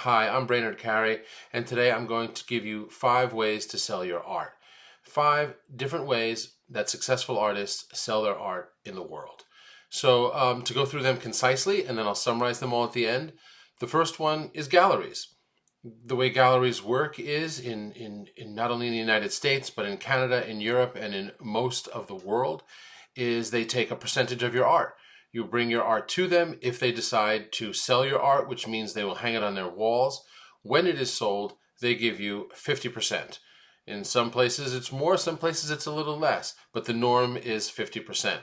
Hi, I'm Brainerd Carey, and today I'm going to give you 5 ways to sell your art. 5 different ways that successful artists sell their art in the world. So, to go through them concisely, and then I'll summarize them all at the end. The first one is galleries. The way galleries work is in not only in the United States, but in Canada, in Europe, and in most of the world, is they take a percentage of your art. You bring your art to them if they decide to sell your art, which means they will hang it on their walls. When it is sold, they give you 50%. In some places it's more, some places it's a little less, but the norm is 50%.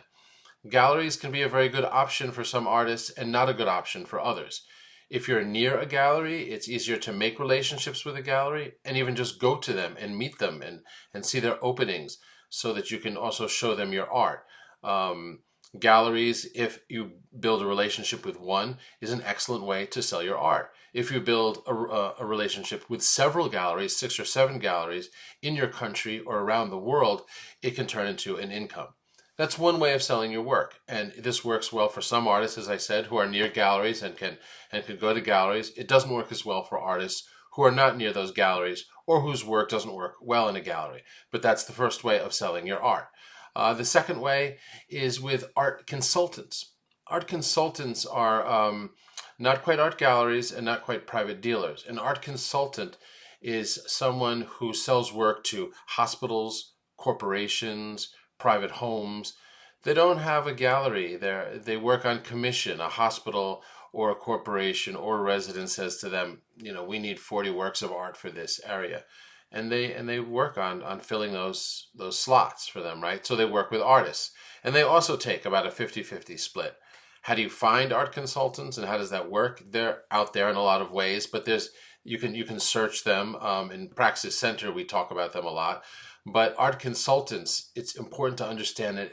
Galleries can be a very good option for some artists and not a good option for others. If you're near a gallery, it's easier to make relationships with a gallery and even just go to them and meet them and see their openings so that you can also show them your art. Um, Galleries, if you build a relationship with one, is an excellent way to sell your art. If you build a relationship with several galleries, 6 or 7 galleries in your country or around the world, it can turn into an income. That's one way of selling your work, and this works well for some artists, as I said, who are near galleries and can go to galleries. It doesn't work as well for artists who are not near those galleries or whose work doesn't work well in a gallery. But that's the first way of selling your art. The second way is with art consultants. Art consultants are not quite art galleries and not quite private dealers. An art consultant is someone who sells work to hospitals, corporations, private homes. They don't have a gallery. They work on commission. A hospital or a corporation or a resident says to them, we need 40 works of art for this area. And they work on filling those slots for them, right? So they work with artists. And they also take about a 50-50 split. How do you find art consultants and how does that work? They're out there in a lot of ways, but you can search them. In Praxis Center, we talk about them a lot. But art consultants, it's important to understand that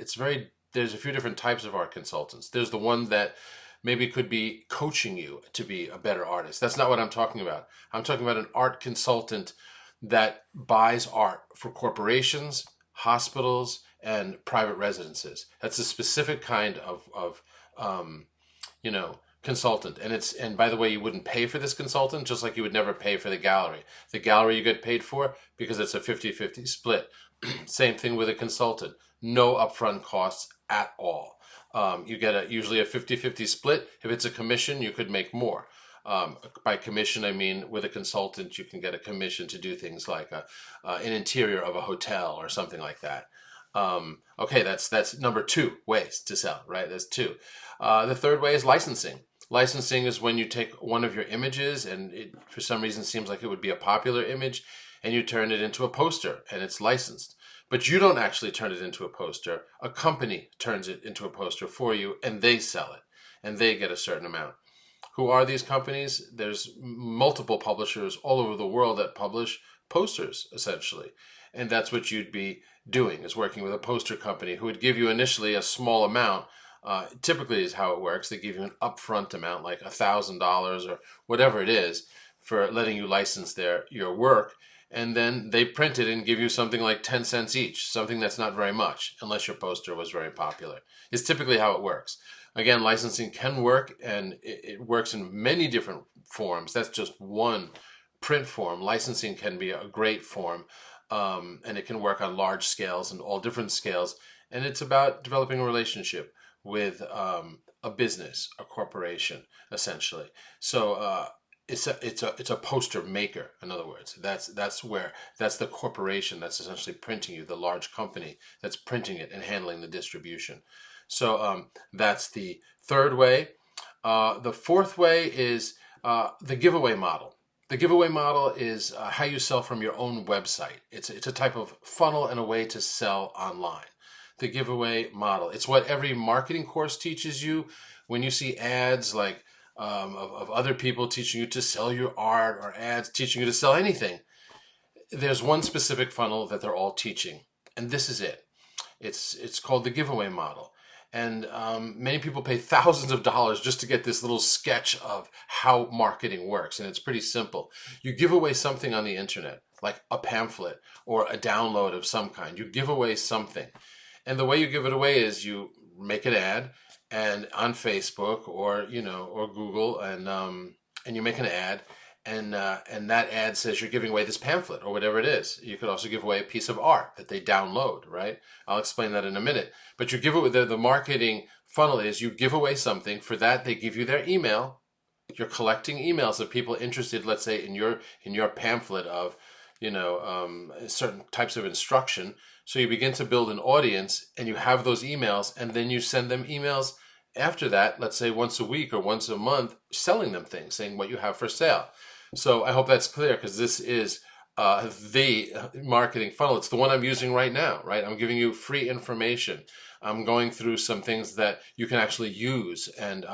there's a few different types of art consultants. There's the one that maybe could be coaching you to be a better artist. That's not what I'm talking about. I'm talking about an art consultant that buys art for corporations, hospitals, and private residences. That's a specific kind of um, consultant. And by the way, you wouldn't pay for this consultant, just like you would never pay for the gallery. The gallery you get paid for because it's a 50-50 split. Same thing with a consultant. No upfront costs at all. You get usually a 50-50 split. If it's a commission, you could make more. By commission, I mean with a consultant, you can get a commission to do things like an interior of a hotel or something like that. Okay, that's number 2 ways to sell, right? That's 2. The third way is licensing. Licensing is when you take one of your images and it, for some reason, seems like it would be a popular image, and you turn it into a poster and it's licensed. But you don't actually turn it into a poster. A company turns it into a poster for you and they sell it and they get a certain amount. Who are these companies? There's multiple publishers all over the world that publish posters, essentially. And that's what you'd be doing, is working with a poster company who would give you initially a small amount. Typically is how it works. They give you an upfront amount, like $1,000 or whatever it is, for letting you license your work. And then they print it and give you something like 10 cents each, something that's not very much, unless your poster was very popular. It's typically how it works. Again, licensing can work, and it works in many different forms. That's just one print form. Licensing can be a great form, and it can work on large scales and all different scales. And it's about developing a relationship with a business, a corporation, essentially. So it's a poster maker. In other words, that's the corporation that's essentially printing you, the large company that's printing it and handling the distribution. So that's the third way. The fourth way is the giveaway model. The giveaway model is how you sell from your own website. It's a type of funnel and a way to sell online. The giveaway model. It's what every marketing course teaches you. When you see ads like of other people teaching you to sell your art, or ads teaching you to sell anything, there's one specific funnel that they're all teaching, and this is it. It's called the giveaway model. And many people pay thousands of dollars just to get this little sketch of how marketing works. And it's pretty simple. You give away something on the internet, like a pamphlet or a download of some kind. You give away something. And the way you give it away is you make an ad and on Facebook or Google, and you make an ad, and that ad says you're giving away this pamphlet or whatever it is. You could also give away a piece of art that they download, right? I'll explain that in a minute. But you give it the marketing funnel is you give away something. For that, they give you their email. You're collecting emails of people interested, let's say, in your pamphlet of, certain types of instruction. So you begin to build an audience, and you have those emails, and then you send them emails after that, let's say once a week or once a month, selling them things, saying what you have for sale. So I hope that's clear, because this is the marketing funnel. It's the one I'm using right now, right? I'm giving you free information. I'm going through some things that you can actually use, and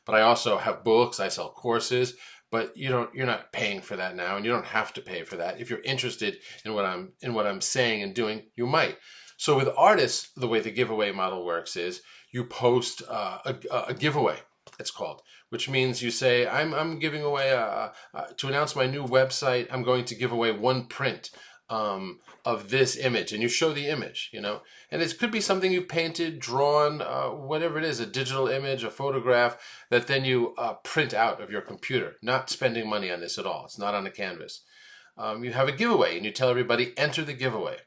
but I also have books. I sell courses, but you're not paying for that now, and you don't have to pay for that. If you're interested in what I'm saying and doing, you might. So with artists, the way the giveaway model works is you post a giveaway. It's called, which means you say, I'm giving away to announce my new website. I'm going to give away one print of this image, and you show the image, and it could be something you've painted, drawn, whatever it is, a digital image, a photograph that then you print out of your computer. Not spending money on this at all. It's not on a canvas. You have a giveaway, and you tell everybody, enter the giveaway.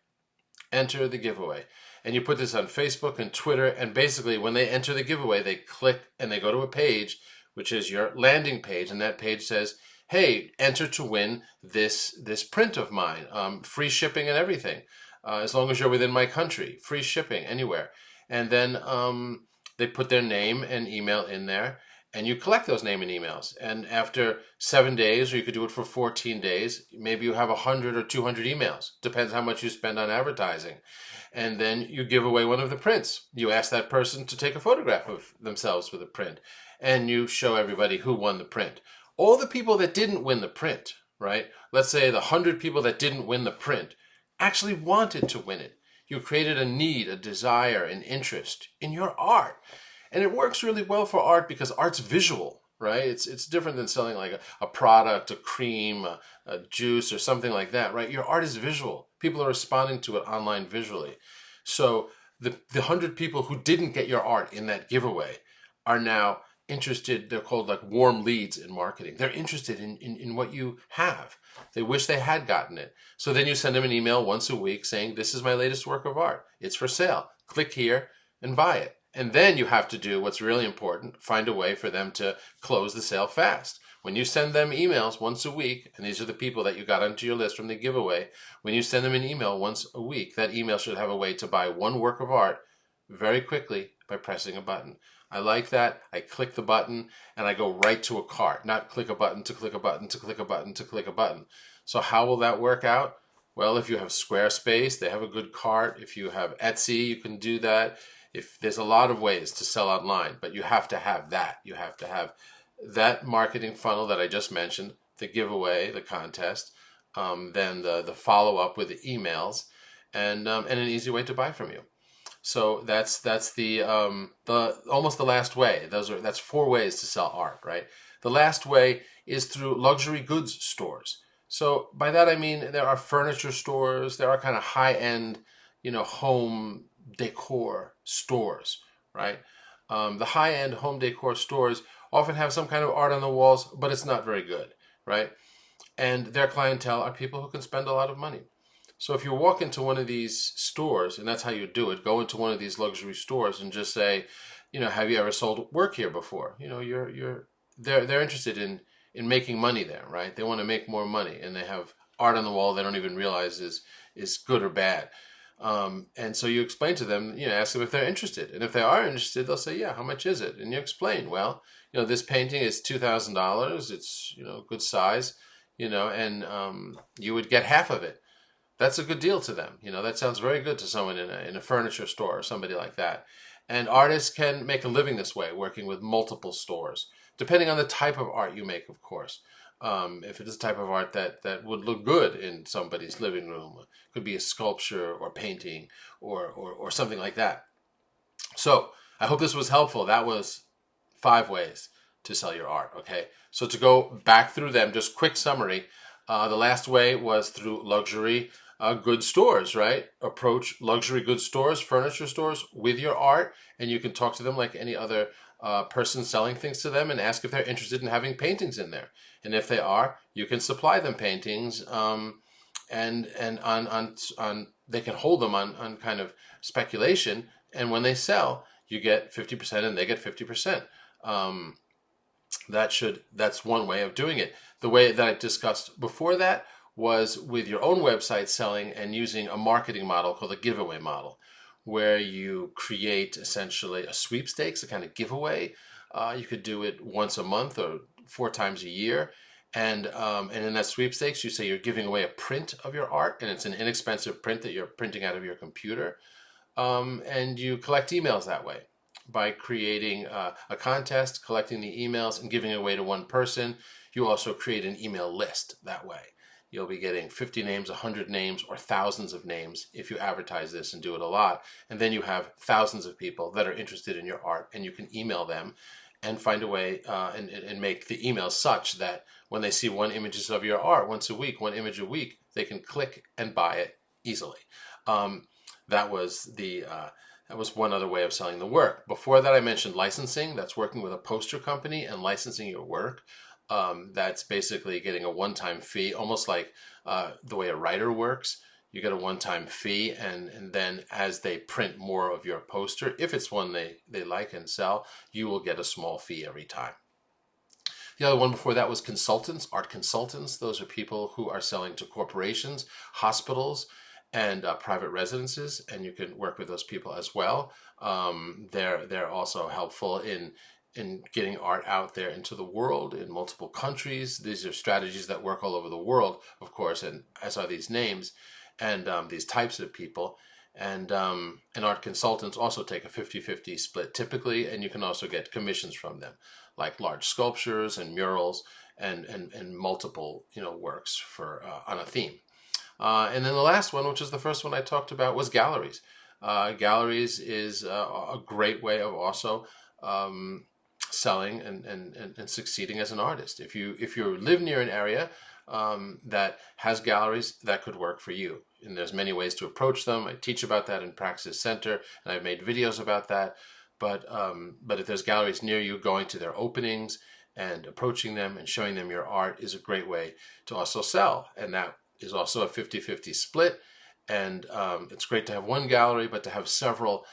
Enter the giveaway. And you put this on Facebook and Twitter, and basically when they enter the giveaway, they click and they go to a page, which is your landing page, and that page says, hey, enter to win this print of mine, free shipping and everything, as long as you're within my country, free shipping anywhere. And then they put their name and email in there, and you collect those name and emails. And after 7 days, or you could do it for 14 days, maybe you have 100 or 200 emails. Depends how much you spend on advertising. And then you give away one of the prints. You ask that person to take a photograph of themselves with a print, and you show everybody who won the print. All the people that didn't win the print, right? Let's say the 100 people that didn't win the print actually wanted to win it. You created a need, a desire, an interest in your art. And it works really well for art because art's visual, right? It's different than selling like a product, a cream, a juice, or something like that, right? Your art is visual. People are responding to it online visually. So the 100 people who didn't get your art in that giveaway are now interested. They're called like warm leads in marketing. They're interested in what you have. They wish they had gotten it. So then you send them an email once a week saying, this is my latest work of art. It's for sale. Click here and buy it. And then you have to do what's really important, find a way for them to close the sale fast. When you send them emails once a week, and these are the people that you got onto your list from the giveaway, when you send them an email once a week, that email should have a way to buy one work of art very quickly by pressing a button. I like that. I click the button and I go right to a cart, not click a button to click a button to click a button to click a button. So how will that work out? Well, if you have Squarespace, they have a good cart. If you have Etsy, you can do that. If there's a lot of ways to sell online, but you have to have that. You have to have that marketing funnel that I just mentioned, the giveaway, the contest, then the follow-up with the emails, and an easy way to buy from you. So that's the almost the last way. That's 4 ways to sell art, right? The last way is through luxury goods stores. So by that I mean there are furniture stores, there are kind of high-end, home decor stores, right? The high-end home decor stores often have some kind of art on the walls, but it's not very good, right? And their clientele are people who can spend a lot of money. So if you walk into one of these stores, and that's how you do it, go into one of these luxury stores and just say, have you ever sold work here before? They're interested in making money there, right? They want to make more money, and they have art on the wall they don't even realize is good or bad. And so you explain to them, ask them if they're interested. And if they are interested, they'll say, yeah, how much is it? And you explain, well, this painting is $2,000. It's, good size, and you would get half of it. That's a good deal to them. That sounds very good to someone in a furniture store or somebody like that. And artists can make a living this way, working with multiple stores, depending on the type of art you make, of course. If it is a type of art that would look good in somebody's living room, it could be a sculpture or painting or something like that. So I hope this was helpful. That was 5 ways to sell your art, okay? So to go back through them, just quick summary. The last way was through luxury good stores, right? Approach luxury good stores, furniture stores with your art, and you can talk to them like any other person selling things to them and ask if they're interested in having paintings in there. And if they are, you can supply them paintings, and on they can hold them on kind of speculation. And when they sell, you get 50% and they get 50%. That's one way of doing it. The way that I discussed before that was with your own website selling and using a marketing model called a giveaway model, where you create essentially a sweepstakes, a kind of giveaway. You could do it once a month or 4 times a year. And in that sweepstakes, you say you're giving away a print of your art, and it's an inexpensive print that you're printing out of your computer. And you collect emails that way by creating a contest, collecting the emails, and giving it away to one person. You also create an email list that way. You'll be getting 50 names, 100 names, or thousands of names if you advertise this and do it a lot. And then you have thousands of people that are interested in your art, and you can email them and find a way and make the emails such that when they see one image of your art once a week, one image a week, they can click and buy it easily. That was one other way of selling the work. Before that, I mentioned licensing. That's working with a poster company and licensing your work. That's basically getting a one-time fee, almost like the way a writer works. You get a one-time fee, and then as they print more of your poster, if it's one they like and sell, you will get a small fee every time. The other one before that was consultants, art consultants. Those are people who are selling to corporations, hospitals, and private residences, and you can work with those people as well. They're also helpful in getting art out there into the world in multiple countries. These are strategies that work all over the world, of course, and as are these names and these types of people. And art consultants also take a 50-50 split typically, and you can also get commissions from them, like large sculptures and murals and multiple works for on a theme. And then the last one, which is the first one I talked about, was galleries. Galleries is a great way of also selling and succeeding as an artist. If you live near an area that has galleries, that could work for you. And there's many ways to approach them. I teach about that in Praxis Center, and I've made videos about that. But if there's galleries near you, going to their openings and approaching them and showing them your art is a great way to also sell. And that is also a 50-50 split. And it's great to have one gallery, but to have several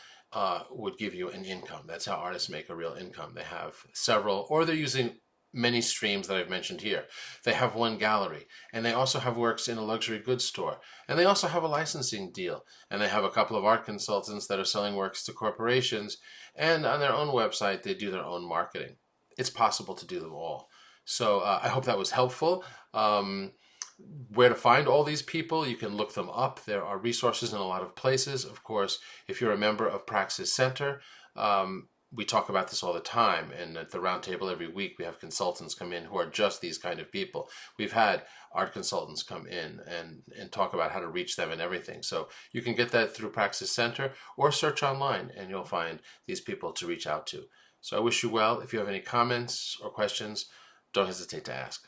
would give you an income. That's how artists make a real income. They have several, or they're using many streams that I've mentioned here. They have one gallery, and they also have works in a luxury goods store, and they also have a licensing deal, and they have a couple of art consultants that are selling works to corporations, and on their own website they do their own marketing. It's possible to do them all. So I hope that was helpful. Where to find all these people, you can look them up. There are resources in a lot of places. Of course, if you're a member of Praxis Center, we talk about this all the time, and at the round table every week we have consultants come in who are just these kind of people. We've had art consultants come in and talk about how to reach them and everything. So you can get that through Praxis Center or search online, and you'll find these people to reach out to. So I wish you well. If you have any comments or questions, don't hesitate to ask.